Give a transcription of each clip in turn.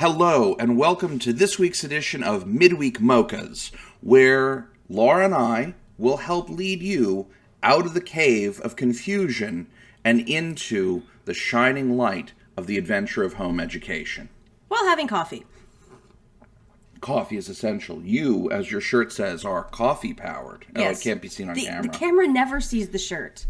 Hello, and welcome to this week's edition of Midweek Mochas, where Laura and I will help lead you out of the cave of confusion and into the shining light of the adventure of home education. While having coffee. Coffee is essential. You, as your shirt says, are coffee-powered. Yes. Oh, it can't be seen on camera. The camera never sees the shirt.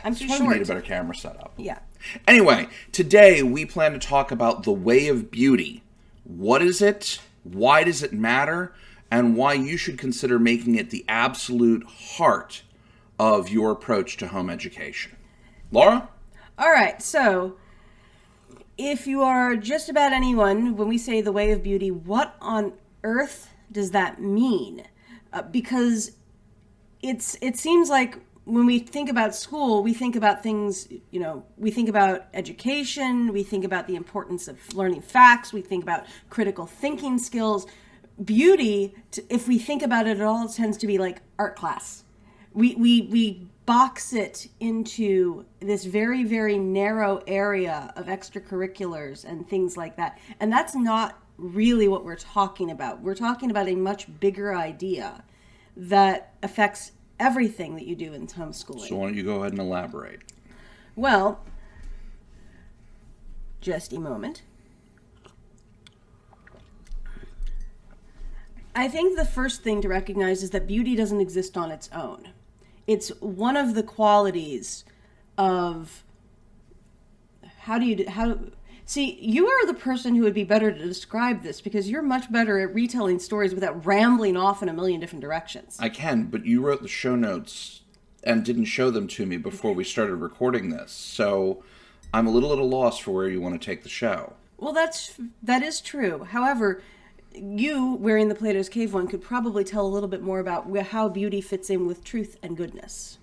I'm too short. We need a better camera setup. Yeah. Anyway, today we plan to talk about the way of beauty. What is it? Why does it matter? And why you should consider making it the absolute heart of your approach to home education. Laura? All right, so if you are just about anyone, when we say the way of beauty, what on earth does that mean? Because it seems like when we think about school, we think about things, we think about education, we think about the importance of learning facts, we think about critical thinking skills. Beauty, if we think about it at all, it tends to be like art class. We box it into this very, very narrow area of extracurriculars and things like that. And that's not really what we're talking about. We're talking about a much bigger idea that affects everything that you do in homeschooling. So why don't you go ahead and elaborate? Well, just a moment. I think the first thing to recognize is that beauty doesn't exist on its own. It's one of the qualities of see, you are the person who would be better to describe this because you're much better at retelling stories without rambling off in a million different directions. I can, but you wrote the show notes and didn't show them to me before we started recording this. So I'm a little at a loss for where you want to take the show. Well, that is true. However, you, wearing the Plato's Cave one, could probably tell a little bit more about how beauty fits in with truth and goodness.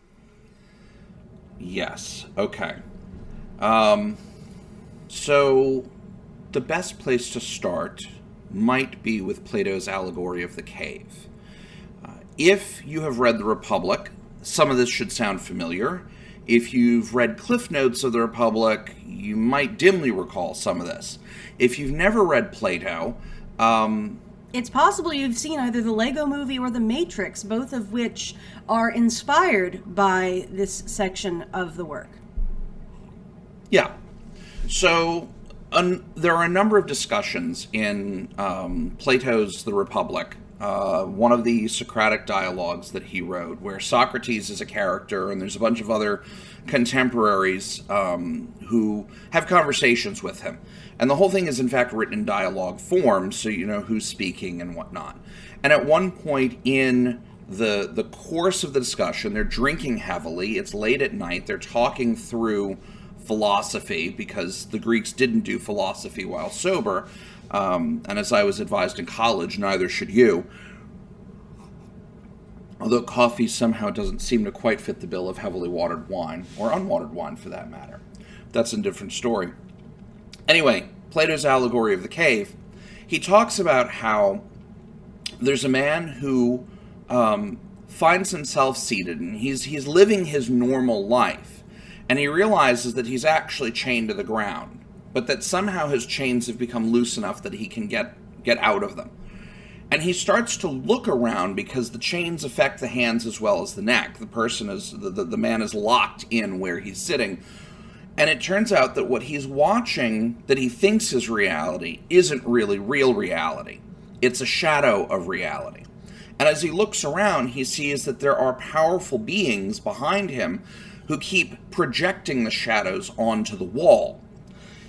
Yes. Okay. So the best place to start might be with Plato's allegory of the cave. If you have read The Republic, some of this should sound familiar. If you've read Cliff Notes of The Republic, you might dimly recall some of this. If you've never read Plato, it's possible you've seen either the Lego Movie or The Matrix, both of which are inspired by this section of the work. Yeah. So there are a number of discussions in Plato's The Republic, one of the Socratic dialogues that he wrote, where Socrates is a character and there's a bunch of other contemporaries who have conversations with him. And the whole thing is, in fact, written in dialogue form, so you know who's speaking and whatnot. And at one point in the course of the discussion, they're drinking heavily. It's late at night. They're talking through philosophy, because the Greeks didn't do philosophy while sober. And as I was advised in college, neither should you. Although coffee somehow doesn't seem to quite fit the bill of heavily watered wine, or unwatered wine for that matter. That's a different story. Anyway, Plato's allegory of the cave, he talks about how there's a man who finds himself seated, and he's living his normal life, and he realizes that he's actually chained to the ground, but that somehow his chains have become loose enough that he can get out of them. And he starts to look around because the chains affect the hands as well as the neck. The man is locked in where he's sitting. And it turns out that what he's watching that he thinks is reality isn't really real reality. It's a shadow of reality. And as he looks around, he sees that there are powerful beings behind him who keep projecting the shadows onto the wall.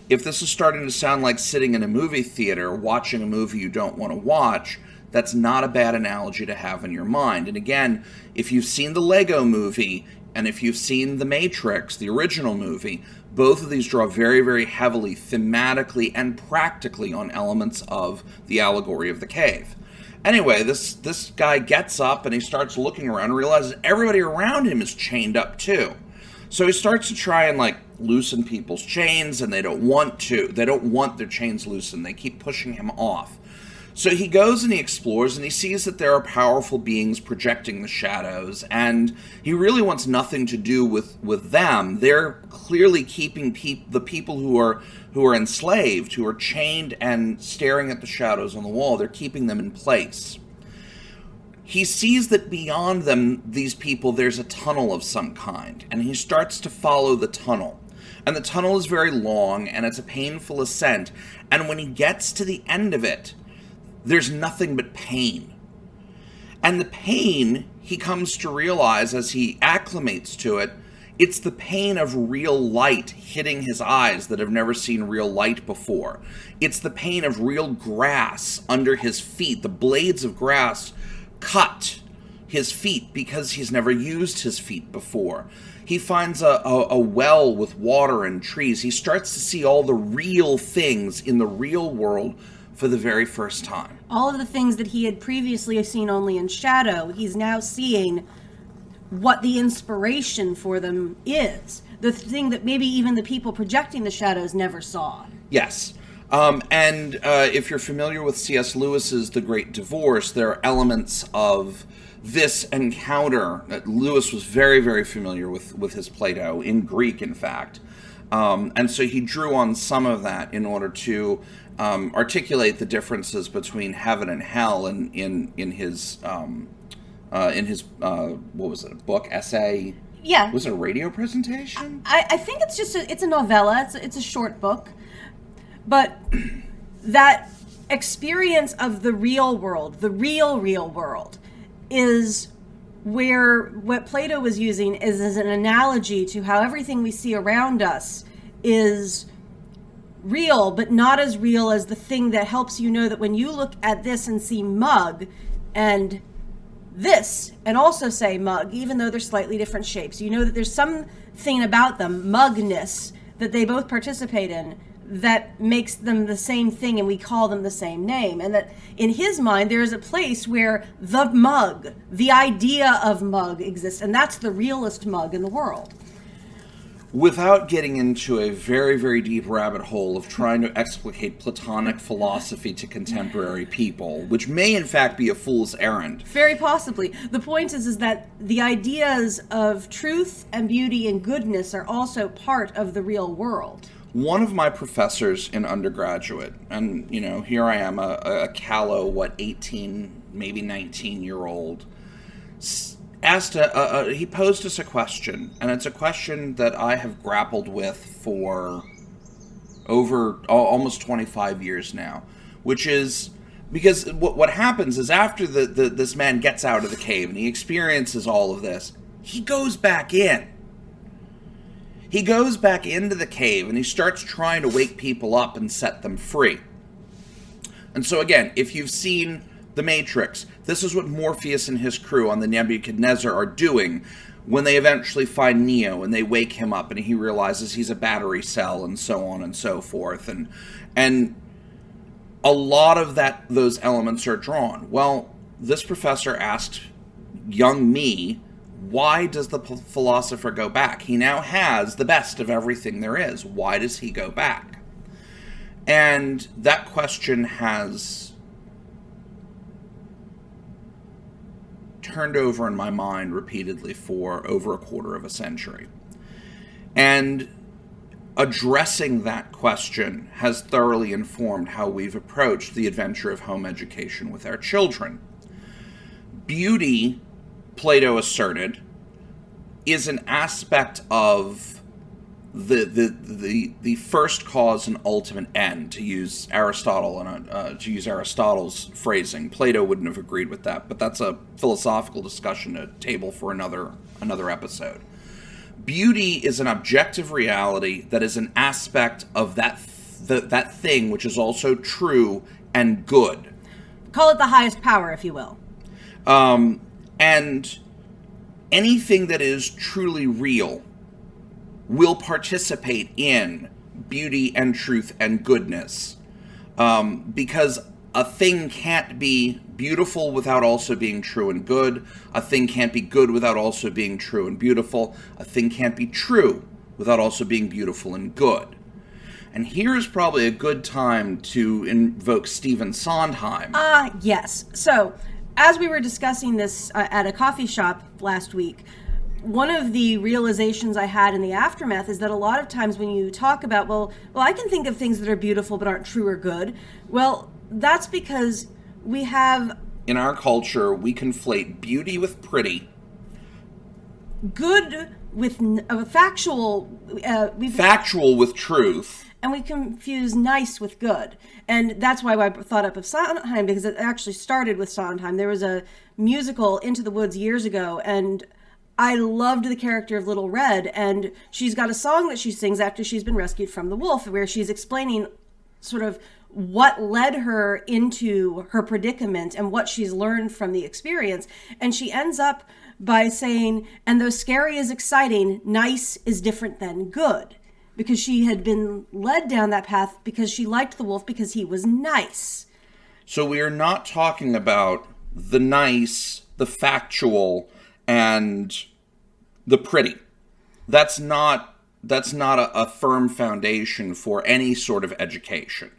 If this is starting to sound like sitting in a movie theater watching a movie you don't want to watch, that's not a bad analogy to have in your mind. And again, if you've seen the Lego Movie, and if you've seen The Matrix, the original movie, both of these draw very, very heavily thematically and practically on elements of the allegory of the cave. Anyway, this guy gets up and he starts looking around and realizes everybody around him is chained up too. So he starts to try and loosen people's chains, and they don't want to. They don't want their chains loosened. They keep pushing him off. So he goes and he explores and he sees that there are powerful beings projecting the shadows, and he really wants nothing to do with them. They're clearly keeping the people who are enslaved, who are chained and staring at the shadows on the wall. They're keeping them in place. He sees that beyond them, these people, there's a tunnel of some kind, and he starts to follow the tunnel. And the tunnel is very long, and it's a painful ascent, and when he gets to the end of it, there's nothing but pain. And the pain, he comes to realize as he acclimates to it, it's the pain of real light hitting his eyes that have never seen real light before. It's the pain of real grass under his feet, the blades of grass cut his feet because he's never used his feet before. He finds a well with water and trees. He starts to see all the real things in the real world for the very first time. All of the things that he had previously seen only in shadow, he's now seeing what the inspiration for them is. The thing that maybe even the people projecting the shadows never saw. Yes. And if you're familiar with C.S. Lewis's The Great Divorce, there are elements of this encounter that Lewis was very, very familiar with his Plato, in Greek, in fact. And so he drew on some of that in order to articulate the differences between heaven and hell in his what was it, a book, essay? Yeah. Was it a radio presentation? I think it's just it's a novella. It's a short book. But that experience of the real world, the real world, is where what Plato was using is as an analogy to how everything we see around us is real, but not as real as the thing that helps you know that when you look at this and see mug and this, and also say mug, even though they're slightly different shapes, you know that there's something about them, mugness, that they both participate in, that makes them the same thing, and we call them the same name. And that in his mind, there is a place where the mug, the idea of mug exists, and that's the realest mug in the world. Without getting into a very, very deep rabbit hole of trying to explicate Platonic philosophy to contemporary people, which may in fact be a fool's errand. Very possibly. The point is that the ideas of truth and beauty and goodness are also part of the real world. One of my professors in undergraduate, and, you know, here I am, a callow, 18, maybe 19-year-old, he posed us a question, and it's a question that I have grappled with for over almost 25 years now, which is, because what happens is after this man gets out of the cave and he experiences all of this, he goes back in. He goes back into the cave and he starts trying to wake people up and set them free. And so again, if you've seen The Matrix, this is what Morpheus and his crew on the Nebuchadnezzar are doing when they eventually find Neo and they wake him up and he realizes he's a battery cell and so on and so forth. And a lot of those elements are drawn. Well, this professor asked young me, why does the philosopher go back? He now has the best of everything there is. Why does he go back? And that question has turned over in my mind repeatedly for over a quarter of a century. And addressing that question has thoroughly informed how we've approached the adventure of home education with our children. Beauty, Plato asserted, is an aspect of the first cause and ultimate end, to use Aristotle and to use Aristotle's phrasing. Plato wouldn't have agreed with that, but that's a philosophical discussion to table for another episode. Beauty is an objective reality that is an aspect of that thing which is also true and good. Call it the highest power, if you will. And anything that is truly real will participate in beauty and truth and goodness. Because a thing can't be beautiful without also being true and good. A thing can't be good without also being true and beautiful. A thing can't be true without also being beautiful and good. And here is probably a good time to invoke Stephen Sondheim. Yes. So, as we were discussing this at a coffee shop last week, one of the realizations I had in the aftermath is that a lot of times when you talk about, well, I can think of things that are beautiful but aren't true or good. Well, that's because we have... In our culture, we conflate beauty with pretty. Good with factual... factual with truth. And we confuse nice with good. And that's why I thought up of Sondheim, because it actually started with Sondheim. There was a musical, Into the Woods, years ago, and I loved the character of Little Red. And she's got a song that she sings after she's been rescued from the wolf, where she's explaining sort of what led her into her predicament and what she's learned from the experience. And she ends up by saying, and though scary is exciting, nice is different than good. Because she had been led down that path because she liked the wolf because he was nice. So we are not talking about the nice, the factual, and the pretty. That's not a firm foundation for any sort of education.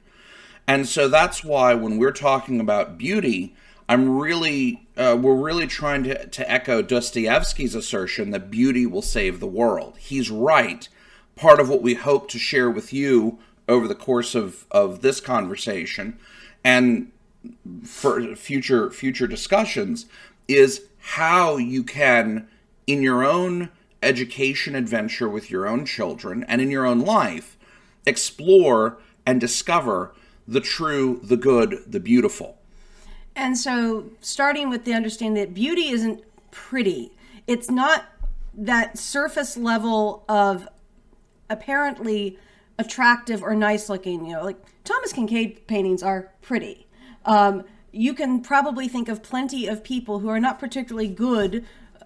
And so that's why when we're talking about beauty, we're really trying to echo Dostoevsky's assertion that beauty will save the world. He's right. Part of what we hope to share with you over the course of this conversation and for future discussions is how you can, in your own education adventure with your own children and in your own life, explore and discover the true, the good, the beautiful. And so starting with the understanding that beauty isn't pretty. It's not that surface level of apparently attractive or nice looking, like Thomas Kincaid paintings are pretty. You can probably think of plenty of people who are not particularly good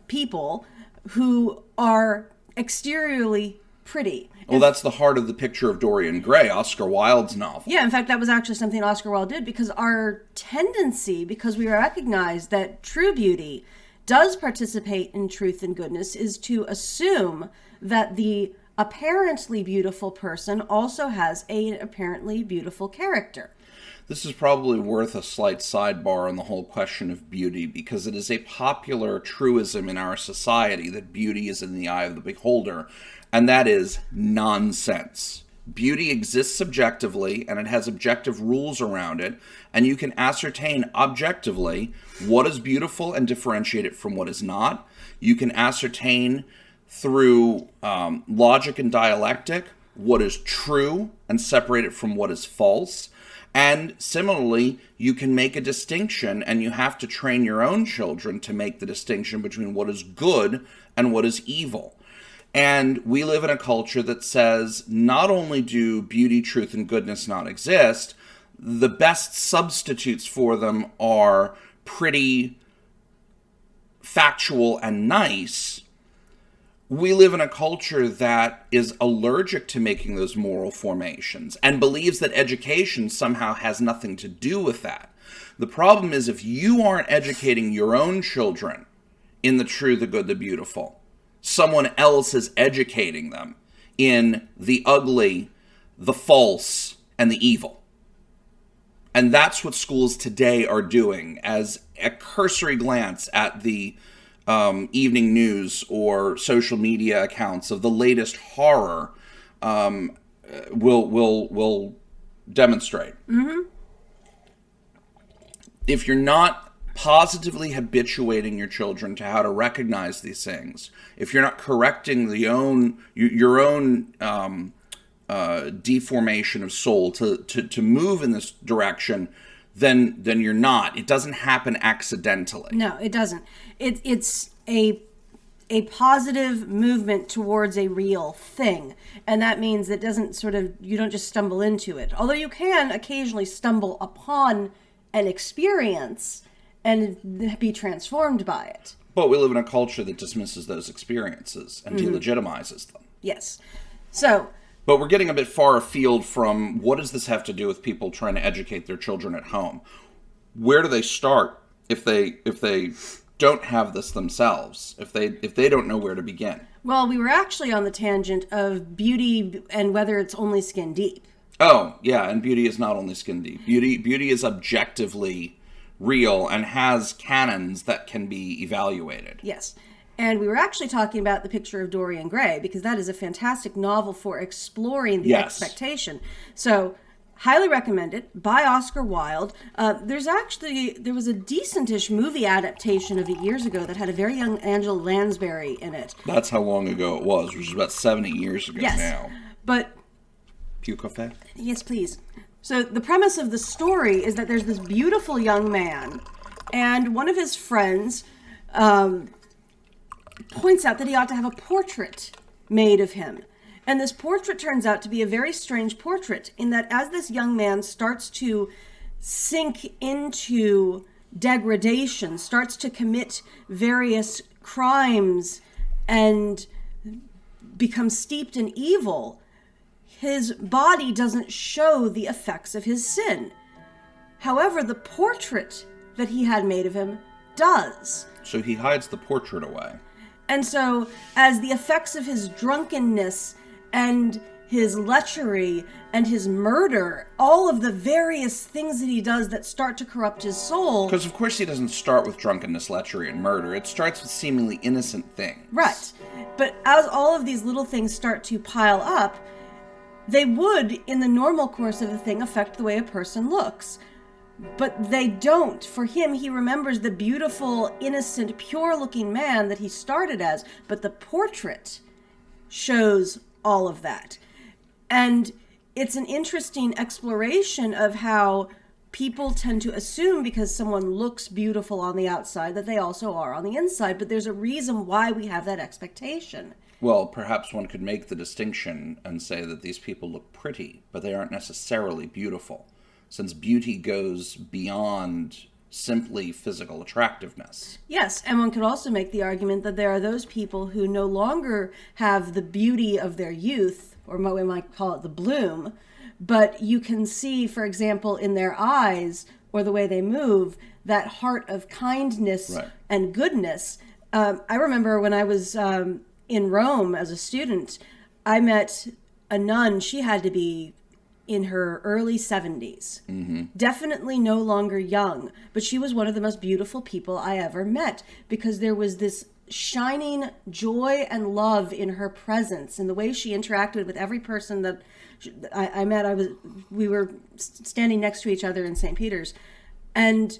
people who are exteriorly pretty. Well, that's the heart of the picture of Dorian Gray, Oscar Wilde's novel. Yeah, in fact, that was actually something Oscar Wilde did, because our tendency, because we recognize that true beauty does participate in truth and goodness, is to assume that the apparently beautiful person also has an apparently beautiful character. This is probably worth a slight sidebar on the whole question of beauty, because it is a popular truism in our society that beauty is in the eye of the beholder, and that is nonsense. Beauty exists subjectively, and it has objective rules around it, and you can ascertain objectively what is beautiful and differentiate it from what is not. You can ascertain through logic and dialectic what is true and separate it from what is false. And similarly, you can make a distinction, and you have to train your own children to make the distinction between what is good and what is evil. And we live in a culture that says not only do beauty, truth, and goodness not exist, the best substitutes for them are pretty, factual, and nice. We live in a culture that is allergic to making those moral formations and believes that education somehow has nothing to do with that. The problem is, if you aren't educating your own children in the true, the good, the beautiful, someone else is educating them in the ugly, the false, and the evil. And that's what schools today are doing. As a cursory glance at the evening news or social media accounts of the latest horror will demonstrate. Mm-hmm. If you're not positively habituating your children to how to recognize these things, if you're not correcting your own deformation of soul to move in this direction, then you're not. It doesn't happen accidentally. No, it doesn't. It's a positive movement towards a real thing. And that means it doesn't you don't just stumble into it. Although you can occasionally stumble upon an experience and be transformed by it. But we live in a culture that dismisses those experiences and delegitimizes them. Yes. But we're getting a bit far afield from what does this have to do with people trying to educate their children at home? Where do they start if they don't have this themselves, if they don't know where to begin? Well, we were actually on the tangent of beauty and whether it's only skin deep. Oh, yeah, and beauty is not only skin deep. Beauty is objectively real and has canons that can be evaluated. Yes. And we were actually talking about The Picture of Dorian Gray, because that is a fantastic novel for exploring the expectation. So, highly recommend it, by Oscar Wilde. There was a decentish movie adaptation of it years ago that had a very young Angela Lansbury in it. That's how long ago it was, which is about 70 years ago now. But... Pew coffee? Yes, please. So the premise of the story is that there's this beautiful young man, and one of his friends points out that he ought to have a portrait made of him. And this portrait turns out to be a very strange portrait, in that as this young man starts to sink into degradation, starts to commit various crimes and become steeped in evil, his body doesn't show the effects of his sin. However, the portrait that he had made of him does. So he hides the portrait away. And so, as the effects of his drunkenness and his lechery and his murder, all of the various things that he does that start to corrupt his soul... Because of course he doesn't start with drunkenness, lechery, and murder. It starts with seemingly innocent things. Right. But as all of these little things start to pile up, they would, in the normal course of the thing, affect the way a person looks. But they don't. For him, he remembers the beautiful, innocent, pure-looking man that he started as, but the portrait shows all of that. And it's an interesting exploration of how people tend to assume because someone looks beautiful on the outside that they also are on the inside, but there's a reason why we have that expectation. Well, perhaps one could make the distinction and say that these people look pretty, but they aren't necessarily beautiful, since beauty goes beyond simply physical attractiveness. Yes, and one could also make the argument that there are those people who no longer have the beauty of their youth, or what we might call it the bloom, but you can see, for example, in their eyes or the way they move, that heart of kindness and goodness. I remember when I was in Rome as a student, I met a nun. She had to be in her early 70s. Mm-hmm. Definitely no longer young, but she was one of the most beautiful people I ever met, because there was this shining joy and love in her presence, in the way she interacted with every person that I met. We were standing next to each other in St. Peter's, and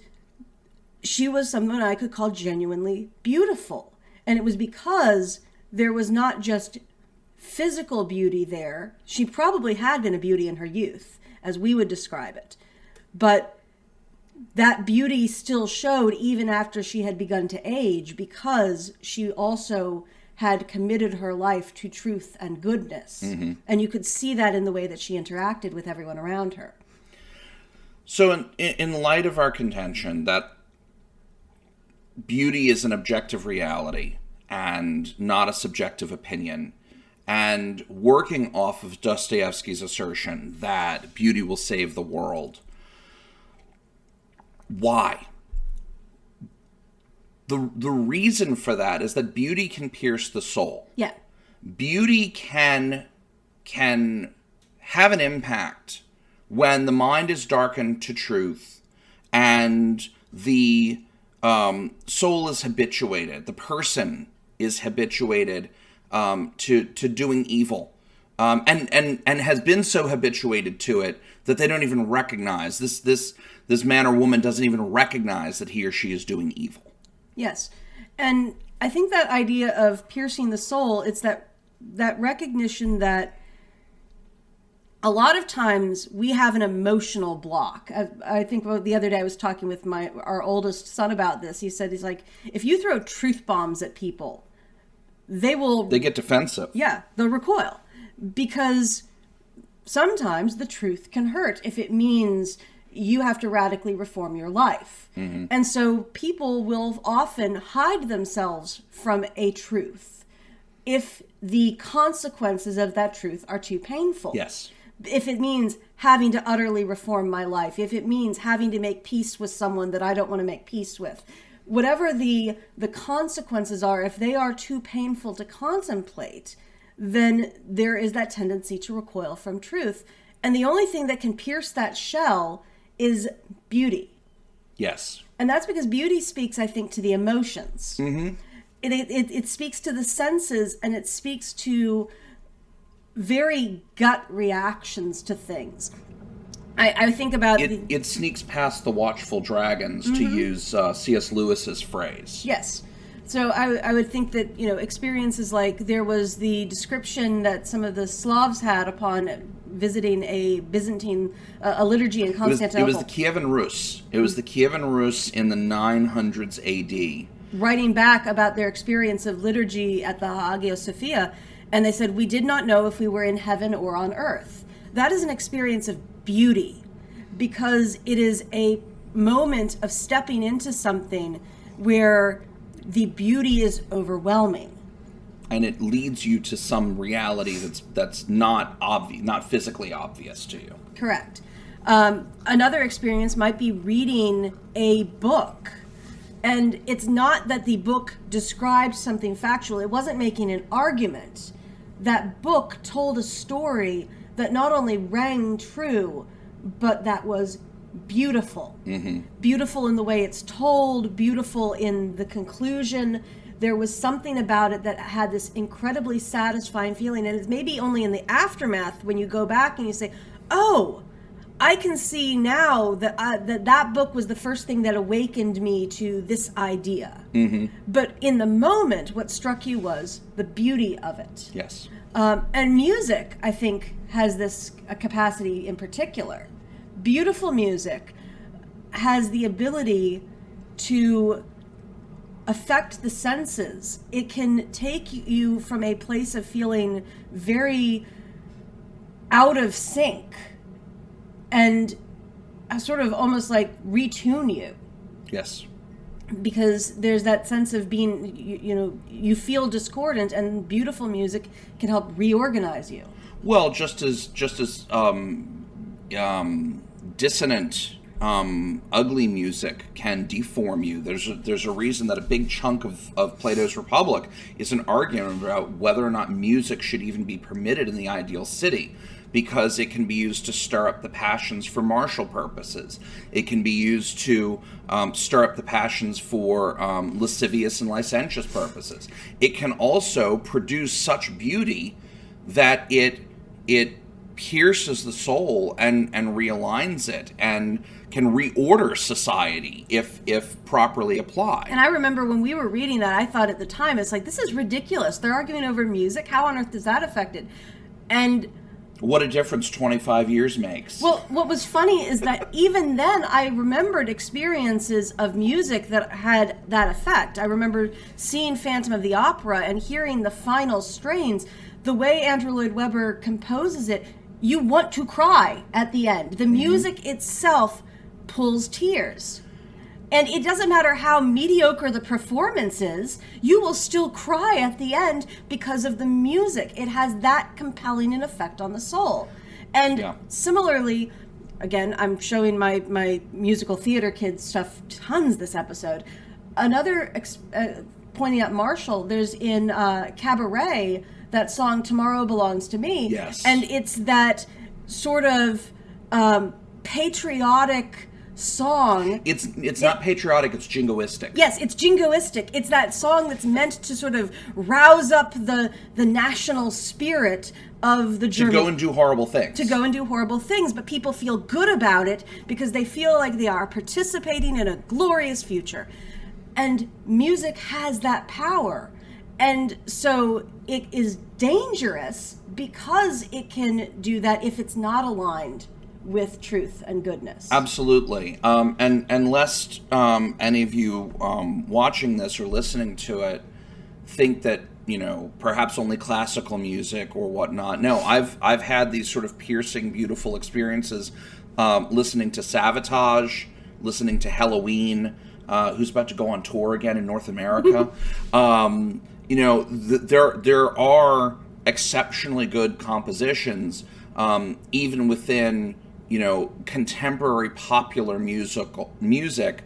she was someone I could call genuinely beautiful. And it was because there was not just physical beauty there. She probably had been a beauty in her youth, as we would describe it. But that beauty still showed even after she had begun to age, because she also had committed her life to truth and goodness. Mm-hmm. And you could see that in the way that she interacted with everyone around her. So in light of our contention that beauty is an objective reality and not a subjective opinion, and working off of Dostoevsky's assertion that beauty will save the world, why? The reason for that is that beauty can pierce the soul. Yeah. Beauty can have an impact when the mind is darkened to truth and the soul is habituated, the person is habituated to doing evil, and has been so habituated to it that they don't even recognize this man or woman doesn't even recognize that he or she is doing evil. Yes, and I think that idea of piercing the soul, it's that recognition that a lot of times we have an emotional block. I think the other day I was talking with our oldest son about this. He said, he's like, if you throw truth bombs at people, they get defensive. Yeah, they'll recoil, because sometimes the truth can hurt if it means you have to radically reform your life. Mm-hmm. And so people will often hide themselves from a truth if the consequences of that truth are too painful. Yes. If it means having to utterly reform my life, if it means having to make peace with someone that I don't want to make peace with, whatever the consequences are, if they are too painful to contemplate, then there is that tendency to recoil from truth. And the only thing that can pierce that shell is beauty. Yes. And that's because beauty speaks, I think, to the emotions. Mm-hmm. It speaks to the senses, and it speaks to very gut reactions to things. I think about... It sneaks past the watchful dragons, to use C.S. Lewis's phrase. Yes. So I would think that, experiences like there was the description that some of the Slavs had upon visiting a Byzantine, a liturgy in Constantinople. It was the Kievan Rus. It was the Kievan Rus in the 900s A.D. Writing back about their experience of liturgy at the Hagia Sophia, and they said, we did not know if we were in heaven or on earth. That is an experience of beauty, because it is a moment of stepping into something where the beauty is overwhelming. And it leads you to some reality that's not obvious, not physically obvious to you. Correct. Another experience might be reading a book. And it's not that the book described something factual. It wasn't making an argument. That book told a story that not only rang true, but that was beautiful. Mm-hmm. Beautiful in the way it's told, beautiful in the conclusion. There was something about it that had this incredibly satisfying feeling. And it's maybe only in the aftermath when you go back and you say, oh, I can see now that that book was the first thing that awakened me to this idea. Mm-hmm. But in the moment, what struck you was the beauty of it. Yes. And music, I think, has this capacity in particular. Beautiful music has the ability to affect the senses. It can take you from a place of feeling very out of sync and sort of almost like retune you. Yes. Because there's that sense of being, you feel discordant, and beautiful music can help reorganize you. Well, just as dissonant, ugly music can deform you. There's a reason that a big chunk of Plato's Republic is an argument about whether or not music should even be permitted in the ideal city, because it can be used to stir up the passions for martial purposes. It can be used to stir up the passions for lascivious and licentious purposes. It can also produce such beauty that it pierces the soul and realigns it, and can reorder society if properly applied. And I remember when we were reading that, I thought at the time, it's like, this is ridiculous. They're arguing over music. How on earth does that affect it? And what a difference 25 years makes. Well, what was funny is that even then I remembered experiences of music that had that effect. I remember seeing Phantom of the Opera and hearing the final strains. The way Andrew Lloyd Webber composes it, you want to cry at the end. The music itself pulls tears. And it doesn't matter how mediocre the performance is, you will still cry at the end because of the music. It has that compelling an effect on the soul. And similarly, again, I'm showing my musical theater kids stuff tons this episode. Another, pointing out Marshall, there's in Cabaret, that song Tomorrow Belongs to Me. Yes. And it's that sort of patriotic song. It's not patriotic, it's jingoistic. Yes, it's jingoistic. It's that song that's meant to sort of rouse up the national spirit of the German. To go and do horrible things. To go and do horrible things, but people feel good about it because they feel like they are participating in a glorious future. And music has that power. And so it is dangerous because it can do that if it's not aligned with truth and goodness. Absolutely. And lest any of you watching this or listening to it think that, perhaps only classical music or whatnot. No, I've had these sort of piercing, beautiful experiences listening to Savatage, listening to Halloween, who's about to go on tour again in North America. There are exceptionally good compositions, even within contemporary popular music,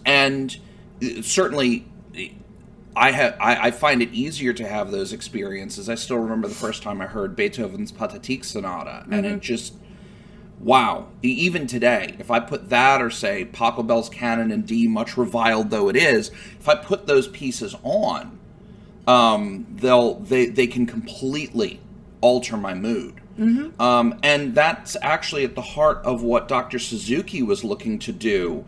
and certainly I find it easier to have those experiences. I still remember the first time I heard Beethoven's Pathetique Sonata, and it just, wow. Even today, if I put that, or say Pachelbel's Canon in D, much reviled though it is, if I put those pieces on, they can completely alter my mood. And that's actually at the heart of what Dr. Suzuki was looking to do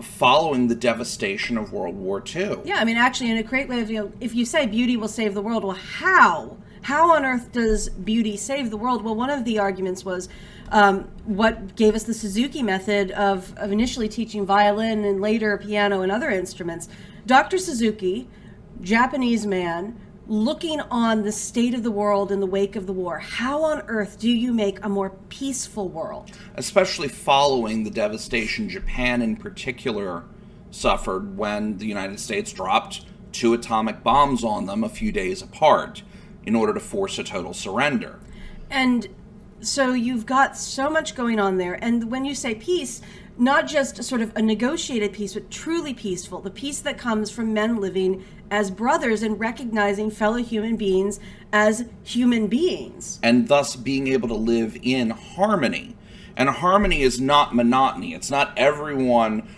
following the devastation of World War II. Yeah, I mean, actually, in a great way of, if you say beauty will save the world, well, how? How on earth does beauty save the world? Well, one of the arguments was what gave us the Suzuki method of initially teaching violin and later piano and other instruments. Dr. Suzuki, Japanese man, looking on the state of the world in the wake of the war. How on earth do you make a more peaceful world? Especially following the devastation Japan in particular suffered when the United States dropped 2 atomic bombs on them a few days apart in order to force a total surrender. And so you've got so much going on there. And when you say peace, not just sort of a negotiated peace, but truly peaceful, the peace that comes from men living as brothers and recognizing fellow human beings as human beings. And thus being able to live in harmony. And harmony is not monotony. It's not everyone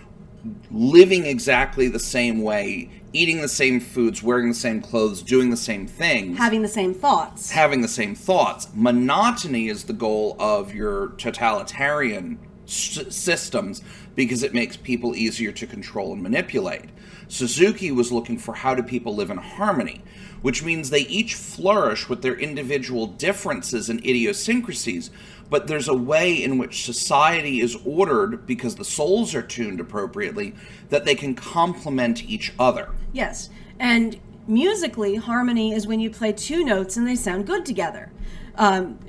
living exactly the same way, eating the same foods, wearing the same clothes, doing the same things. Having the same thoughts. Having the same thoughts. Monotony is the goal of your totalitarian systems because it makes people easier to control and manipulate. Suzuki was looking for how do people live in harmony, which means they each flourish with their individual differences and idiosyncrasies, but there's a way in which society is ordered because the souls are tuned appropriately that they can complement each other. Yes, and musically, harmony is when you play 2 notes and they sound good together.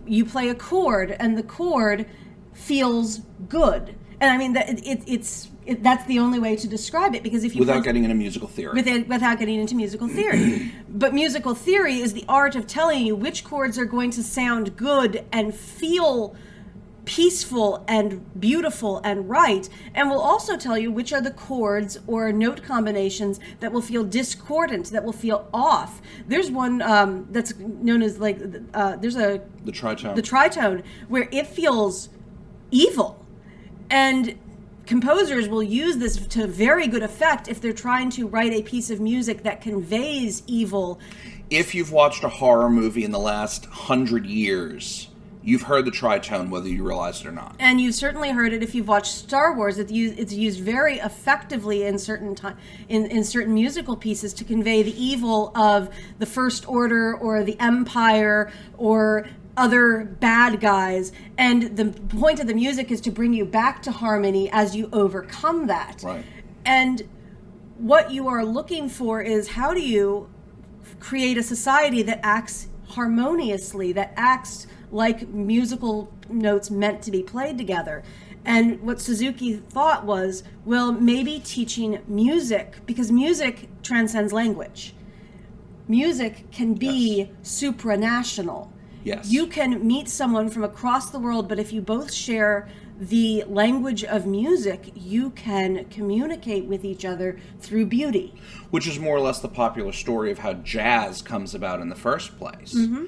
You play a chord and the chord feels good, and I mean that that's the only way to describe it, because if you without getting into musical theory, without getting into musical theory, but musical theory is the art of telling you which chords are going to sound good and feel peaceful and beautiful and right, and will also tell you which are the chords or note combinations that will feel discordant, that will feel off. There's one that's known as the tritone, where it feels evil, and composers will use this to very good effect if they're trying to write a piece of music that conveys evil. If you've watched a horror movie in the last 100 years, you've heard the tritone whether you realize it or not. And you've certainly heard it if you've watched Star Wars. It's used very effectively in certain in certain musical pieces to convey the evil of the First Order or the Empire or other bad guys, and the point of the music is to bring you back to harmony as you overcome that. Right. And what you are looking for is, how do you create a society that acts harmoniously, that acts like musical notes meant to be played together? And what Suzuki thought was, well, maybe teaching music, because music transcends language. Music can be supranational. Yes. You can meet someone from across the world, but if you both share the language of music, you can communicate with each other through beauty. Which is more or less the popular story of how jazz comes about in the first place. Mm-hmm.